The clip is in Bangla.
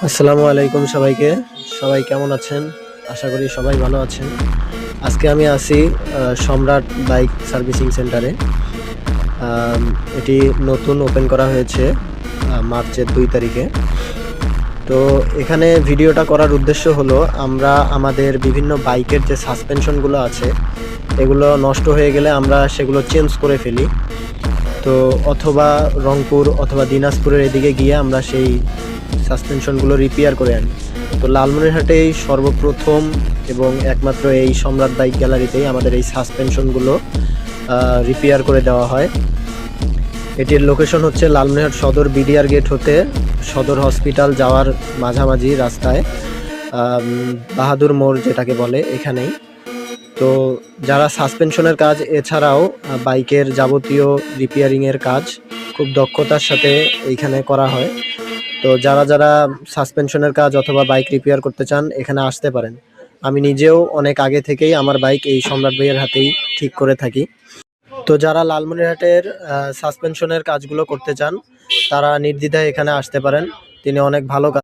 আসসালামু আলাইকুম সবাইকে। সবাই কেমন আছেন? আশা করি সবাই ভালো আছেন। আজকে আমি আছি সম্রাট বাইক সার্ভিসিং সেন্টারে। আম এটি নতুন ওপেন করা হয়েছে মার্চের ২ তারিখে। তো এখানে ভিডিওটা করার উদ্দেশ্য হলো আমরা আমাদের বিভিন্ন বাইকের যে সাসপেনশনগুলো আছে, এগুলো নষ্ট হয়ে গেলে আমরা সেগুলো চেঞ্জ করে ফেলি। তো অথবা রংপুর অথবা দিনাজপুরের এদিকে গিয়ে আমরা সেই সাসপেনশনগুলো রিপেয়ার করে আনি। তো লালমনিরহাটেই সর্বপ্রথম এবং একমাত্র এই সম্রাট বাইক গ্যালারিতেই আমাদের এই সাসপেনশনগুলো রিপেয়ার করে দেওয়া হয়। এটির লোকেশন হচ্ছে লালমনিরহাট সদর বিডিআর গেট হতে সদর হসপিটাল যাওয়ার মাঝামাঝি রাস্তায়, বাহাদুর মোড় যেটাকে বলে, এখানেই। তো যারা সাসপেনশনের কাজ এছাড়াও বাইকের যাবতীয় রিপেয়ারিংয়ের কাজ খুব দক্ষতার সাথে এইখানে করা হয়। তো যারা সাসপেনশনের কাজ অথবা বাইক রিপেয়ার করতে চান এখানে আসতে পারেন। আমি নিজেও অনেক আগে থেকেই আমার বাইক এই সম্রাট ভাইয়ের হাতেই ঠিক করে থাকি। তো যারা লালমনিরহাটের সাসপেনশনের কাজগুলো করতে চান তারা নির্দ্বিধায় এখানে আসতে পারেন। তিনি অনেক ভালো